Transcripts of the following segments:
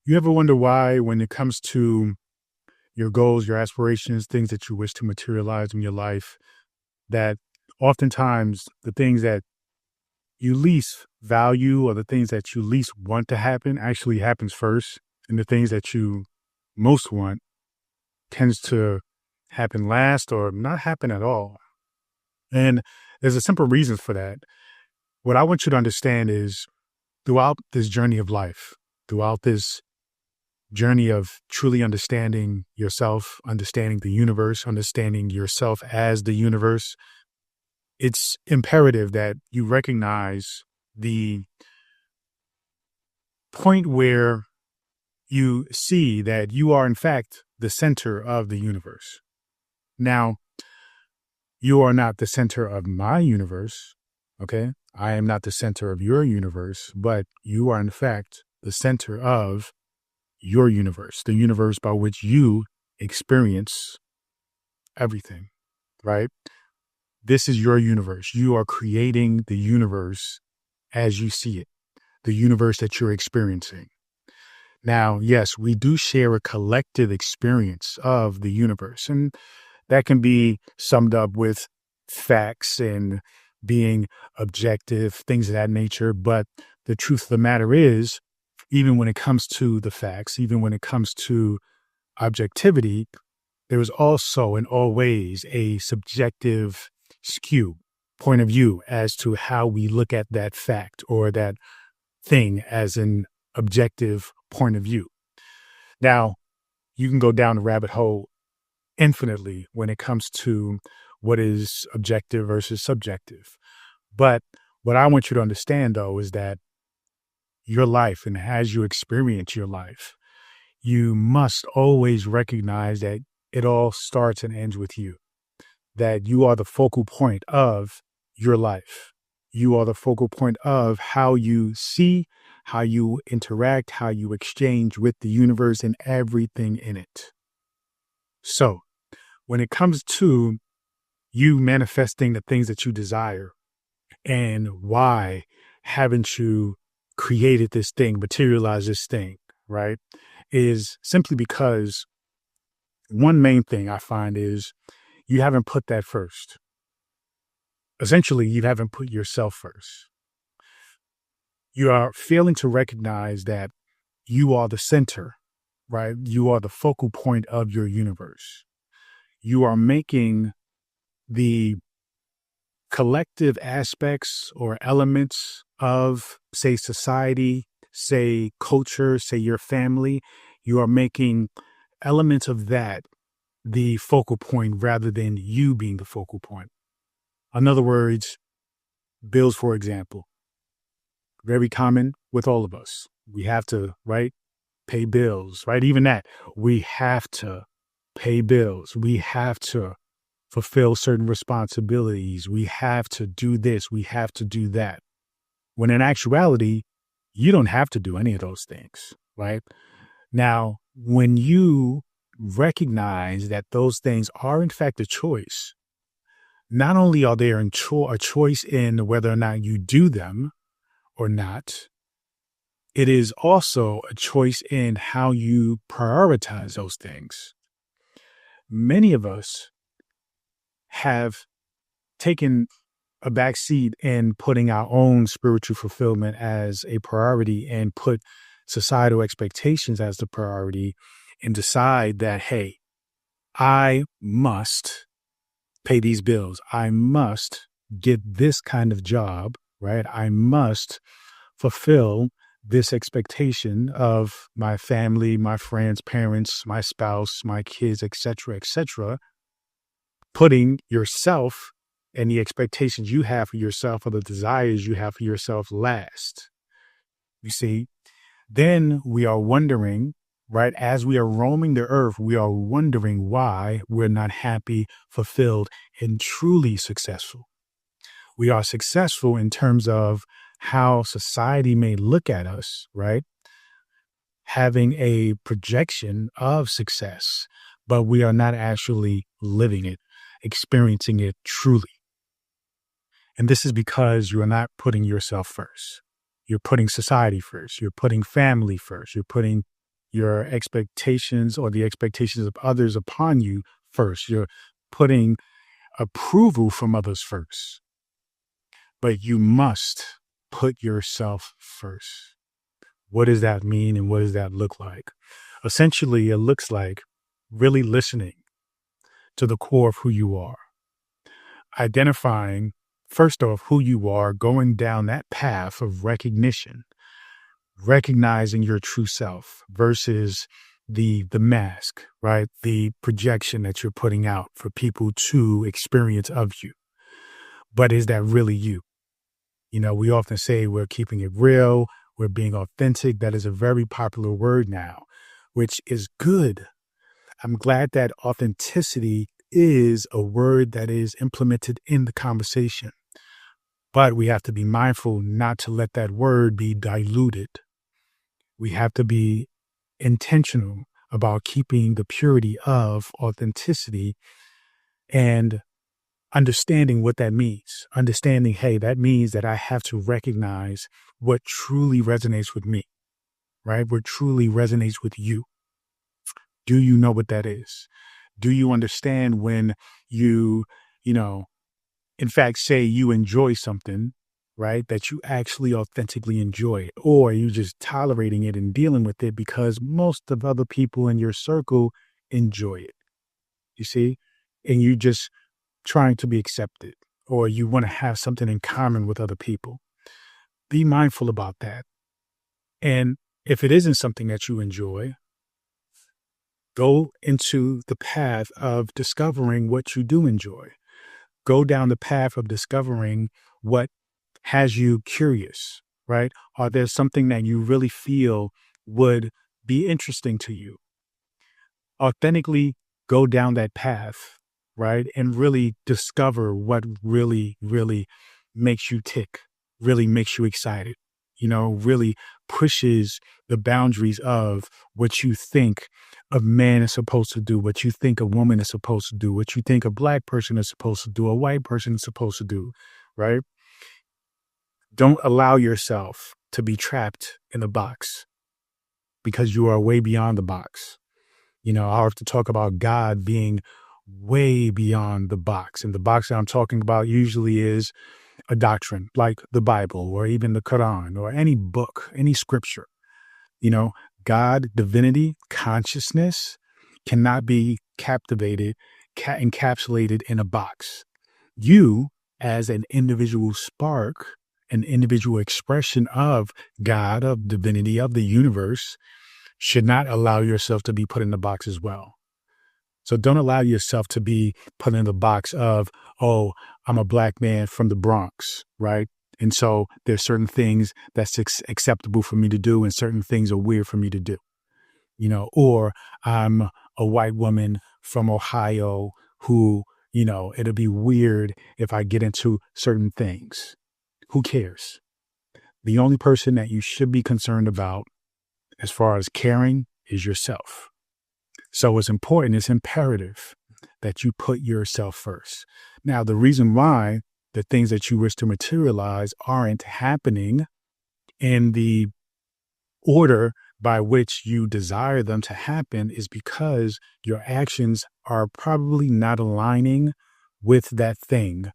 You ever wonder why, when it comes to your goals, your aspirations, things that you wish to materialize in your life, that oftentimes the things that you least value or the things that you least want to happen actually happens first, and the things that you most want tends to happen last or not happen at all. And there's a simple reason for that. What I want you to understand is throughout this journey of life, throughout this journey of truly understanding yourself, understanding the universe, understanding yourself as the universe, it's imperative that you recognize the point where you see that you are, in fact, the center of the universe. Now, you are not the center of my universe, okay? I am not the center of your universe, but you are, in fact, the center of your universe, the universe by which you experience everything, right? This is your universe. You are creating the universe as you see it, the universe that you're experiencing. Now, yes, we do share a collective experience of the universe, and that can be summed up with facts and being objective, things of that nature. But the truth of the matter is, even when it comes to the facts, even when it comes to objectivity, there is also and always a subjective skew point of view as to how we look at that fact or that thing as an objective point of view. Now, you can go down the rabbit hole infinitely when it comes to what is objective versus subjective. But what I want you to understand, though, is that your life and as you experience your life, you must always recognize that it all starts and ends with you, that you are the focal point of your life. You are the focal point of how you see, how you interact, how you exchange with the universe and everything in it. So when it comes to you manifesting the things that you desire and why haven't you created this thing, materialized this thing, right? Is simply because one main thing I find is you haven't put that first. Essentially, you haven't put yourself first. You are failing to recognize that you are the center, right? You are the focal point of your universe. You are making the collective aspects or elements of, say, society, say, culture, say, your family. You are making elements of that the focal point rather than you being the focal point. In other words, bills, for example, very common with all of us. We have to, right, pay bills, right? Even that, we have to pay bills. We have to fulfill certain responsibilities. We have to do this. We have to do that. When in actuality, you don't have to do any of those things, right? Now, when you recognize that those things are in fact a choice, not only are they a choice in whether or not you do them or not, it is also a choice in how you prioritize those things. Many of us have taken a backseat in putting our own spiritual fulfillment as a priority and put societal expectations as the priority and decide that, hey, I must pay these bills. I must get this kind of job, right? I must fulfill this expectation of my family, my friends, parents, my spouse, my kids, etc., putting yourself and the expectations you have for yourself or the desires you have for yourself last. You see, then we are wondering, right? As we are roaming the earth, we are wondering why we're not happy, fulfilled, and truly successful. We are successful in terms of how society may look at us, right? Having a projection of success, but we are not actually living it, experiencing it truly. And this is because you are not putting yourself first. You're putting society first. You're putting family first. You're putting your expectations or the expectations of others upon you first. You're putting approval from others first, but you must put yourself first. What does that mean and what does that look like? Essentially, it looks like really listening to the core of who you are, identifying first off who you are, going down that path of recognition, recognizing your true self versus the mask, right? The projection that you're putting out for people to experience of you. But is that really you? You know, we often say we're keeping it real, we're being authentic. That is a very popular word now, which is good. I'm glad that authenticity is a word that is implemented in the conversation. But we have to be mindful not to let that word be diluted. We have to be intentional about keeping the purity of authenticity and understanding what that means. Understanding, hey, that means that I have to recognize what truly resonates with me, right? What truly resonates with you. Do you know what that is? Do you understand when you know, in fact, say you enjoy something, right? That you actually authentically enjoy it, or you just tolerating it and dealing with it because most of other people in your circle enjoy it. You see? And you just trying to be accepted, or you want to have something in common with other people. Be mindful about that. And if it isn't something that you enjoy, go into the path of discovering what you do enjoy. Go down the path of discovering what has you curious, right? Are there something that you really feel would be interesting to you? Authentically go down that path, right? And really discover what really, really makes you tick, really makes you excited, really pushes the boundaries of what you think a man is supposed to do, what you think a woman is supposed to do, what you think a black person is supposed to do, a white person is supposed to do, right? Don't allow yourself to be trapped in a box because you are way beyond the box. I often talk about God being way beyond the box. And the box that I'm talking about usually is a doctrine like the Bible or even the Quran or any book, any scripture. God, divinity, consciousness cannot be encapsulated in a box. You, as an individual spark, an individual expression of God, of divinity, of the universe, should not allow yourself to be put in the box as well. So don't allow yourself to be put in the box of, oh, I'm a black man from the Bronx, right? And so there's certain things that's acceptable for me to do and certain things are weird for me to do, or I'm a white woman from Ohio who, it'll be weird if I get into certain things. Who cares? The only person that you should be concerned about as far as caring is yourself. So it's important, it's imperative that you put yourself first. Now, the reason why the things that you wish to materialize aren't happening in the order by which you desire them to happen is because your actions are probably not aligning with that thing.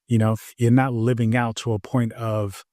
You're not living out to a point of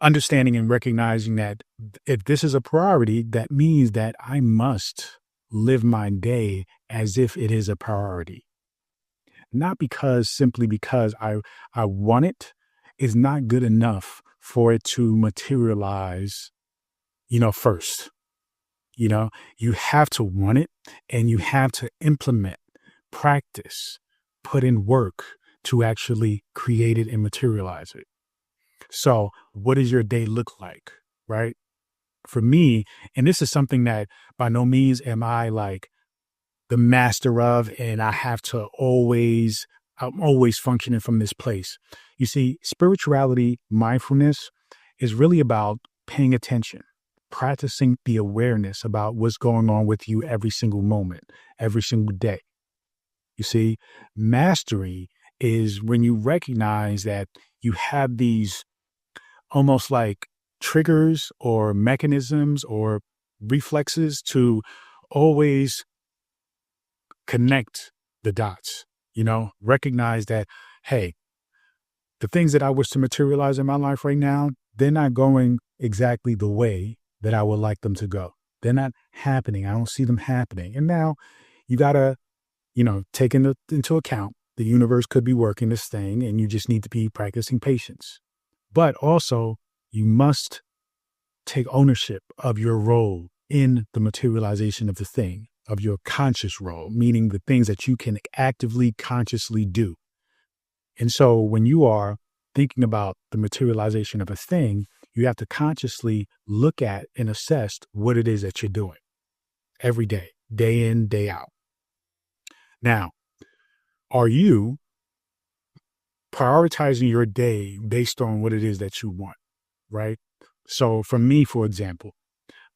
understanding and recognizing that if this is a priority, that means that I must live my day as if it is a priority. Not simply because I want it is not good enough for it to materialize, first. You have to want it and you have to implement, practice, put in work to actually create it and materialize it. So what does your day look like, right? For me, and this is something that by no means am I like the master of, and I'm always functioning from this place. You see, spirituality, mindfulness is really about paying attention, practicing the awareness about what's going on with you every single moment, every single day. You see, mastery is when you recognize that you have these almost like triggers or mechanisms or reflexes to always connect the dots, recognize that, hey, the things that I wish to materialize in my life right now, they're not going exactly the way that I would like them to go. They're not happening. I don't see them happening. And now you got to, take into account the universe could be working this thing and you just need to be practicing patience. But also, you must take ownership of your role in the materialization of the thing, of your conscious role, meaning the things that you can actively, consciously do. And so when you are thinking about the materialization of a thing, you have to consciously look at and assess what it is that you're doing every day in, day out. Now, are you prioritizing your day based on what it is that you want, right? So for me, for example,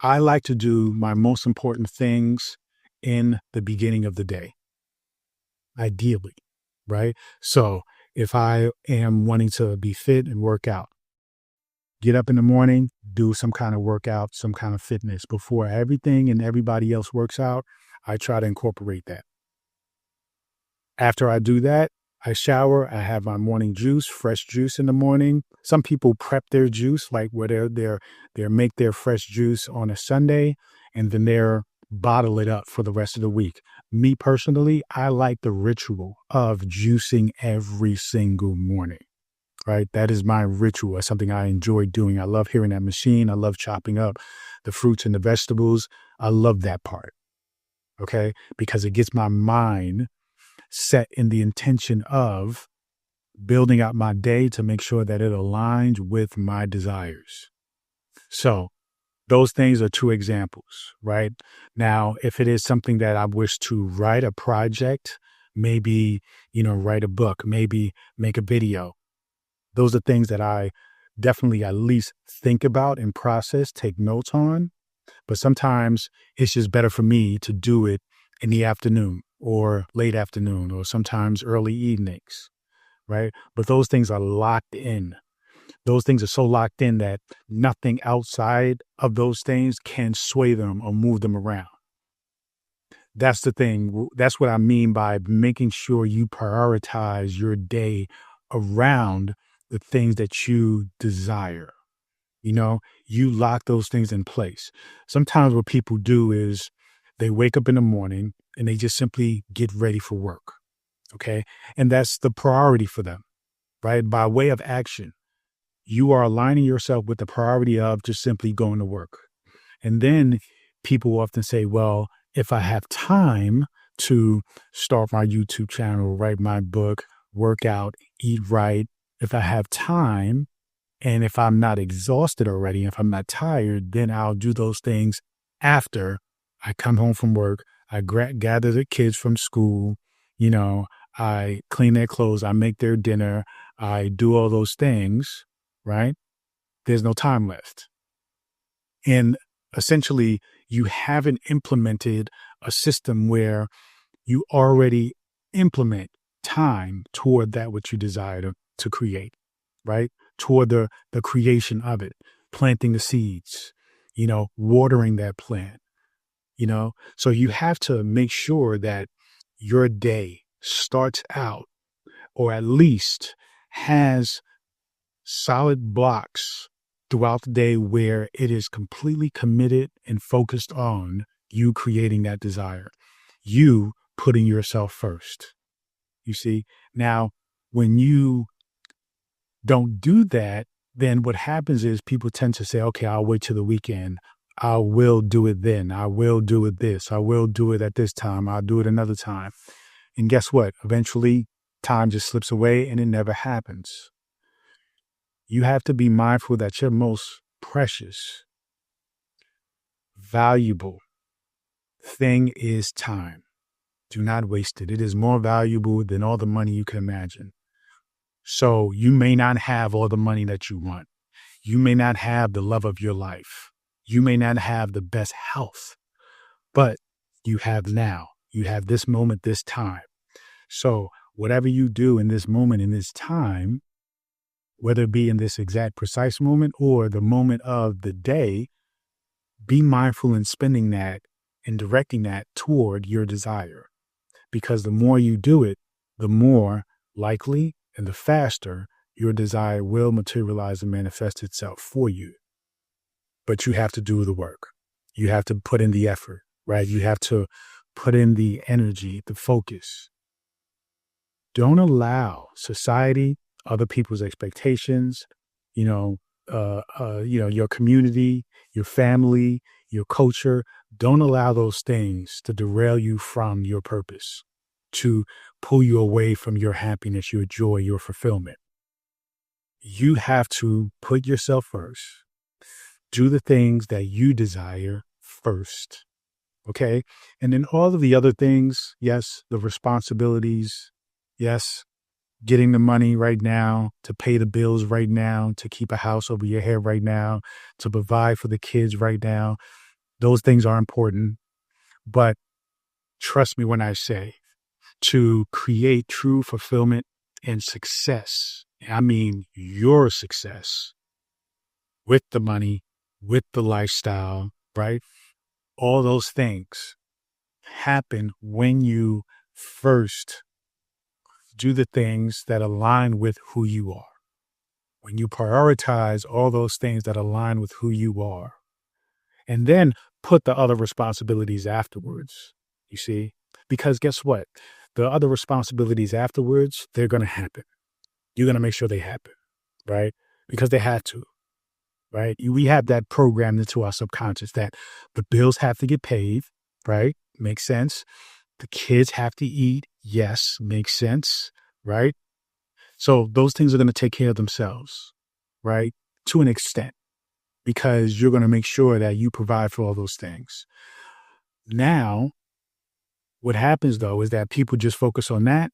I like to do my most important things in the beginning of the day, ideally, right? So if I am wanting to be fit and work out, get up in the morning, do some kind of workout, some kind of fitness before everything and everybody else works out. I try to incorporate that. After I do that, I shower, I have my morning juice, fresh juice in the morning. Some people prep their juice, like where they make their fresh juice on a Sunday and then they're bottle it up for the rest of the week. Me personally, I like the ritual of juicing every single morning, right? That is my ritual. It's something I enjoy doing. I love hearing that machine. I love chopping up the fruits and the vegetables. I love that part, okay? Because it gets my mind set in the intention of building out my day to make sure that it aligns with my desires. So those things are two examples, right? Now, if it is something that I wish to write a project, maybe, write a book, maybe make a video, those are things that I definitely at least think about and process, take notes on. But sometimes it's just better for me to do it in the afternoon or late afternoon or sometimes early evenings, right? But those things are locked in. Those things are so locked in that nothing outside of those things can sway them or move them around. That's the thing. That's what I mean by making sure you prioritize your day around the things that you desire. You lock those things in place. Sometimes what people do is they wake up in the morning and they just simply get ready for work. Okay. And that's the priority for them, right? By way of action, you are aligning yourself with the priority of just simply going to work. And then people often say, well, if I have time to start my YouTube channel, write my book, work out, eat right, if I have time, and if I'm not exhausted already, if I'm not tired, then I'll do those things after I come home from work. I gather the kids from school, I clean their clothes, I make their dinner, I do all those things, right? There's no time left. And essentially, you haven't implemented a system where you already implement time toward that which you desire to create, right? Toward the creation of it, planting the seeds, watering that plant, So you have to make sure that your day starts out or at least has solid blocks throughout the day where it is completely committed and focused on you creating that desire, you putting yourself first. You see, now when you don't do that, then what happens is people tend to say, okay, I'll wait till the weekend. I will do it then. I will do it this. I will do it at this time. I'll do it another time. And guess what? Eventually, time just slips away and it never happens. You have to be mindful that your most precious, valuable thing is time. Do not waste it. It is more valuable than all the money you can imagine. So you may not have all the money that you want. You may not have the love of your life. You may not have the best health, but you have now. You have this moment, this time. So whatever you do in this moment, in this time, whether it be in this exact precise moment or the moment of the day, be mindful in spending that and directing that toward your desire. Because the more you do it, the more likely and the faster your desire will materialize and manifest itself for you. But you have to do the work. You have to put in the effort, right? You have to put in the energy, the focus. Don't allow society, other people's expectations, your community, your family, your culture. Don't allow those things to derail you from your purpose, to pull you away from your happiness, your joy, your fulfillment. You have to put yourself first. Do the things that you desire first. Okay. And then all of the other things, yes, the responsibilities, yes, getting the money right now, to pay the bills right now, to keep a house over your head right now, to provide for the kids right now. Those things are important. But trust me when I say to create true fulfillment and success, I mean your success with the money, with the lifestyle, right? All those things happen when you first do the things that align with who you are. When you prioritize all those things that align with who you are, and then put the other responsibilities afterwards, you see? Because guess what? The other responsibilities afterwards, they're going to happen. You're going to make sure they happen, right? Because they had to, right? We have that programmed into our subconscious that the bills have to get paid, right? Makes sense. The kids have to eat. Yes, makes sense, right? So those things are going to take care of themselves, right? To an extent, because you're going to make sure that you provide for all those things. Now, what happens though is that people just focus on that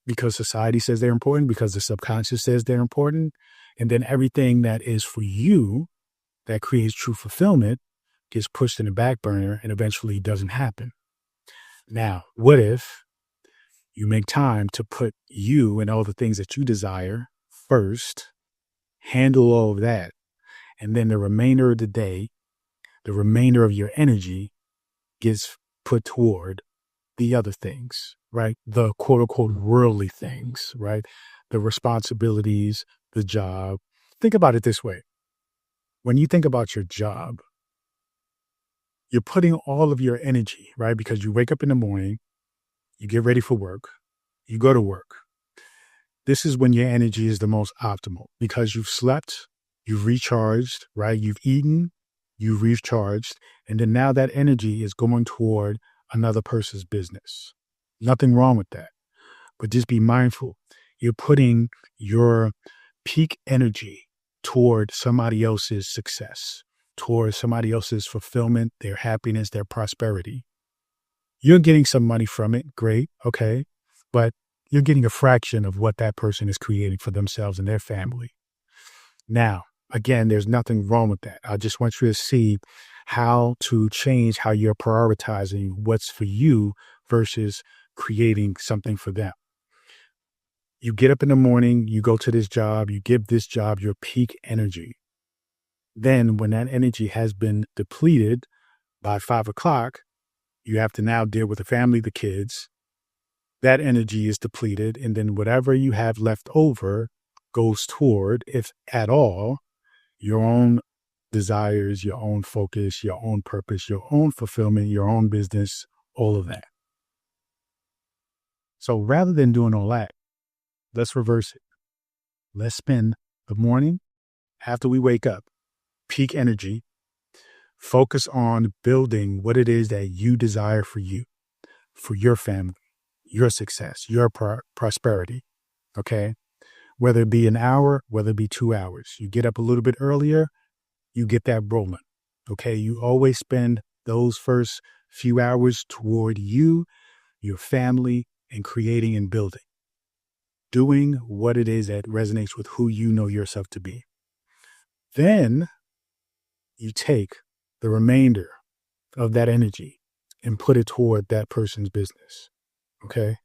because society says they're important, because the subconscious says they're important. And then everything that is for you that creates true fulfillment gets pushed in the back burner and eventually doesn't happen. Now, what if you make time to put you and all the things that you desire first, handle all of that, and then the remainder of the day, the remainder of your energy gets put toward the other things, right? The quote unquote worldly things, right? The responsibilities, the job. Think about it this way. When you think about your job, you're putting all of your energy, right? Because you wake up in the morning, you get ready for work, you go to work. This is when your energy is the most optimal because you've slept, you've recharged, right? You've eaten, you've recharged, and then now that energy is going toward another person's business. Nothing wrong with that, but just be mindful. You're putting your peak energy toward somebody else's success, toward somebody else's fulfillment, their happiness, their prosperity. You're getting some money from it. Great. Okay. But you're getting a fraction of what that person is creating for themselves and their family. Now, again, there's nothing wrong with that. I just want you to see how to change how you're prioritizing what's for you versus creating something for them. You get up in the morning, you go to this job, you give this job your peak energy. Then when that energy has been depleted by 5 o'clock, you have to now deal with the family, the kids. That energy is depleted. And then whatever you have left over goes toward, if at all, your own desires, your own focus, your own purpose, your own fulfillment, your own business, all of that. So rather than doing all that, let's reverse it. Let's spend the morning after we wake up, peak energy, focus on building what it is that you desire for you, for your family, your success, your prosperity. Okay. Whether it be an hour, whether it be 2 hours, you get up a little bit earlier, you get that rolling. Okay. You always spend those first few hours toward you, your family, and creating and building, doing what it is that resonates with who you know yourself to be. Then you take the remainder of that energy and put it toward that person's business. Okay.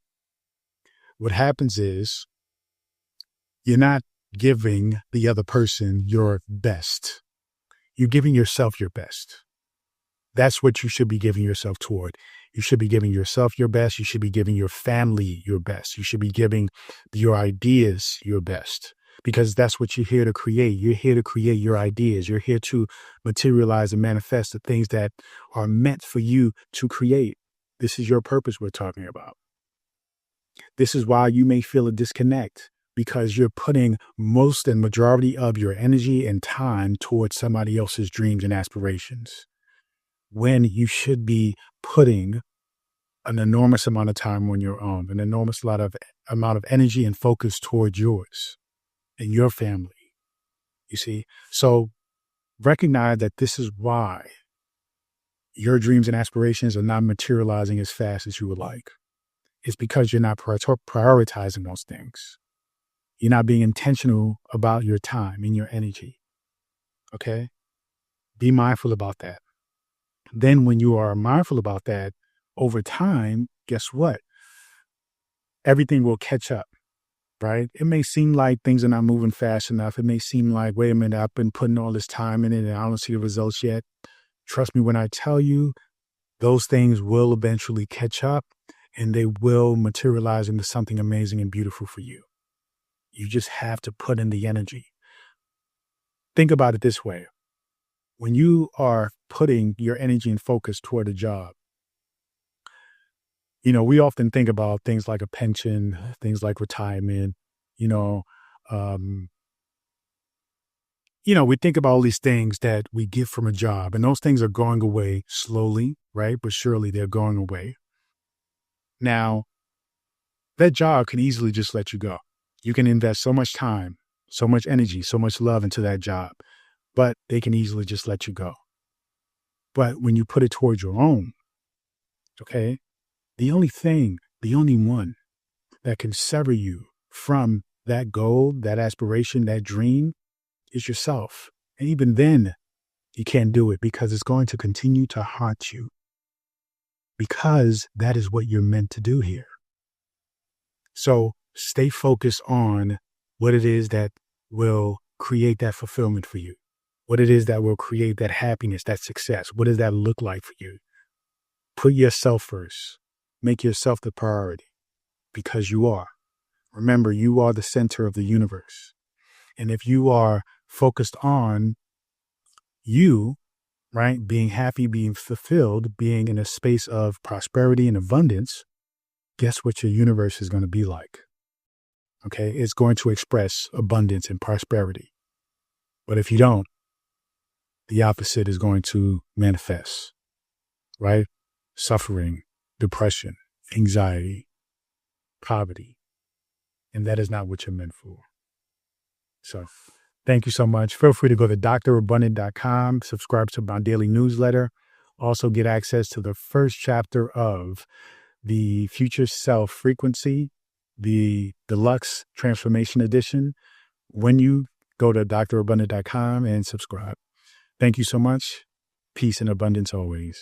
What happens is you're not giving the other person your best. You're giving yourself your best. That's what you should be giving yourself toward. You should be giving yourself your best. You should be giving your family your best. You should be giving your ideas your best, because that's what you're here to create. You're here to create your ideas. You're here to materialize and manifest the things that are meant for you to create. This is your purpose we're talking about. This is why you may feel a disconnect, because you're putting most and majority of your energy and time towards somebody else's dreams and aspirations, when you should be putting an enormous amount of time on your own, an enormous amount of energy and focus towards yours and your family. You see? So recognize that this is why your dreams and aspirations are not materializing as fast as you would like. It's because you're not prioritizing those things. You're not being intentional about your time and your energy. Okay? Be mindful about that. Then when you are mindful about that, over time, guess what? Everything will catch up, right? It may seem like things are not moving fast enough. It may seem like, wait a minute, I've been putting all this time in it and I don't see the results yet. Trust me when I tell you, those things will eventually catch up and they will materialize into something amazing and beautiful for you. You just have to put in the energy. Think about it this way. When you are putting your energy and focus toward a job, we often think about things like a pension, things like retirement, you know, um, we think about all these things that we get from a job, and those things are going away slowly, right? But surely they're going away. Now, that job can easily just let you go. You can invest so much time, so much energy, so much love into that job, but they can easily just let you go. But when you put it towards your own, okay, the only one that can sever you from that goal, that aspiration, that dream is yourself. And even then, you can't do it because it's going to continue to haunt you, because that is what you're meant to do here. So stay focused on what it is that will create that fulfillment for you, what it is that will create that happiness, that success. What does that look like for you? Put yourself first. Make yourself the priority, because you are. Remember, you are the center of the universe. And if you are focused on you, right, being happy, being fulfilled, being in a space of prosperity and abundance, guess what your universe is going to be like? Okay, it's going to express abundance and prosperity. But if you don't, the opposite is going to manifest, right? Suffering, depression, anxiety, poverty. And that is not what you're meant for. So thank you so much. Feel free to go to drabundant.com, subscribe to my daily newsletter. Also get access to the first chapter of the Future Self Frequency, the Deluxe Transformation Edition, when you go to drabundant.com and subscribe. Thank you so much. Peace and abundance always.